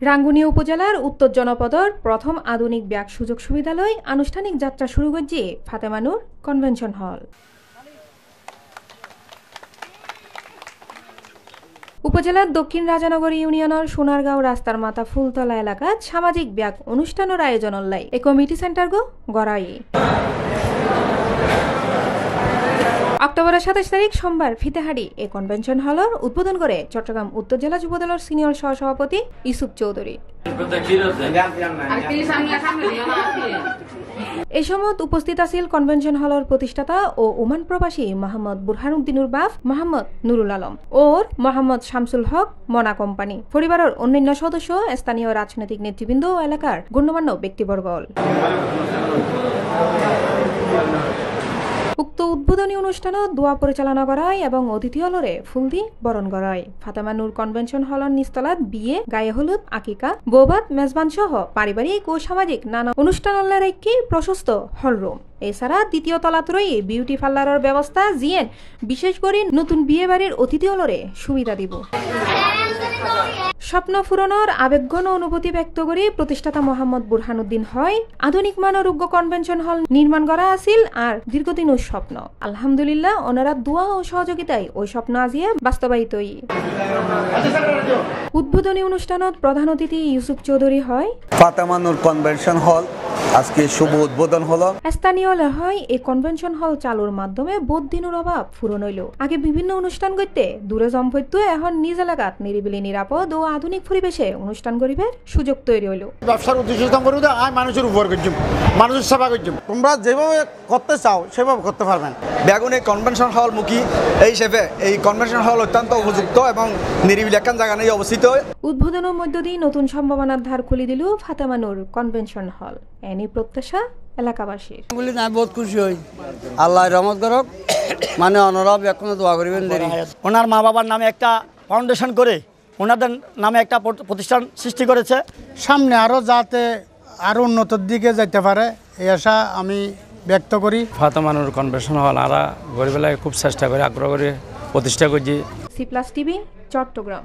রাঙ্গুনিয়া উপজেলার উত্তর জনপদর প্রথম আধুনিক ব্যাগ সুযোগ সুবিধালয় আনুষ্ঠানিক যাত্রা শুরু করছে ফাতেমা নূর কনভেনশন হল। উপজেলার দক্ষিণ রাজানগর ইউনিয়নের সোনারগাঁও রাস্তার মাথা ফুলতলা এলাকাত সামাজিক ব্যাগ অনুষ্ঠানের আয়োজন লাই এ কমিটি সেন্টার গড়াই। অক্টোবরের 27 তারিখ সোমবার ফিতেহারি এ কনভেনশন হলের উদ্বোধন করে চট্টগ্রাম উত্তর জেলা যুবদলের সিনিয়র সহসভাপতি ইউসুফ চৌধুরী। এই সময় উপস্থিত আছিল কনভেনশন হলের প্রতিষ্ঠাতা ও ওমান প্রবাসী মোহাম্মদ বুরহানুদ্দিনুর বাপ মোহাম্মদ নুরুল আলম ও মোহাম্মদ শামসুল হক মনা কোম্পানি, পরিবারের অন্যান্য সদস্য, স্থানীয় রাজনৈতিক নেতৃবৃন্দ ও এলাকার গণ্যমান্য ব্যক্তিবর্গ। উক্ত উদ্বোধনী অনুষ্ঠানত দোয়া পরিচালনা করায় এবং অতিথি হলরে ফুল দি বরণ করায়। ফাতেমা নূর কনভেনশন হলর নিস্তলাত বিয়ে, গায়ে হলুদ, আকিকা, বৌভাত, মেজবান সহ পারিবারিক ও সামাজিক নানা অনুষ্ঠান রেখে প্রশস্ত হলরুম। এছাড়া দ্বিতীয় তলাত রয়ে বিউটি পার্লারের ব্যবস্থা জিয়েন বিশেষ করে নতুন বিয়ে বাড়ির অতিথি হলরে সুবিধা দিব। স্বপ্ন পূরণের আবেগঘন অনুভূতি ব্যক্ত করে প্রতিষ্ঠাতা মোহাম্মদ বুরহানুদ্দিন হয় আধুনিক মানযোগ্য কনভেনশন হল নির্মাণ করা আছিল আর দীর্ঘদিন ওই স্বপ্ন। আলহামদুলিল্লাহ ওনারা দোয়া ও সহযোগিতায় ওই স্বপ্ন আজিয়ে বাস্তবায়িত। উদ্বোধনী অনুষ্ঠানত প্রধান অতিথি ইউসুফ চৌধুরী হয় ফাতেমা নূর কনভেনশন হল আজকে শুভ উদ্বোধন হলো। স্থানীয় হয় এই কনভেনশন হল চালুর মাধ্যমে বহুত দিনের অভাব পূরণ হইল। আগে বিভিন্ন অনুষ্ঠান করতে দূরে জম্পত্য এখন নিজ এলাকাত নিরিবিলি নিরাপদ ও আধুনিক পরিবেশে অনুষ্ঠান করিবার সুযোগ তৈরি হইল। ব্যবসার উদ্দেশ্য মানুষের উপর করছি, মানুষের সেবা করছি। তোমরা যেভাবে করতে চাও সেভাবে করতে পারবেন। বেগুনে কনভেনশন হল মুখী এই হিসেবে এই কনভেনশন হল অত্যন্ত উপযুক্ত এবং নিরিবিলি একখান জায়গা নিয়ে অবস্থিত। উদ্বোধনের মধ্য দিয়ে নতুন সম্ভাবনার ধার খুলে দিল ফাতেমা নূর কনভেনশন হল। এনি প্রত্যাশা এলাকাবাসীর। আমি বহুত খুশি হই, আল্লাহ রহমত করক, মানে অনরব এখনো দোয়া করিবেন। ওনার মা বাবার নামে একটা ফাউন্ডেশন করে ওনাদের নামে একটা প্রতিষ্ঠান সৃষ্টি করেছে। সামনে আরও যাতে আরও উন্নতির দিকে যেতে পারে এই আশা আমি ব্যক্ত করি। ফাতেমা নূর কনভেনশন হল আরা গরিবেলায় খুব চেষ্টা করে আগ্রহ করে প্রতিষ্ঠা করছি। C+ TV Chittagong.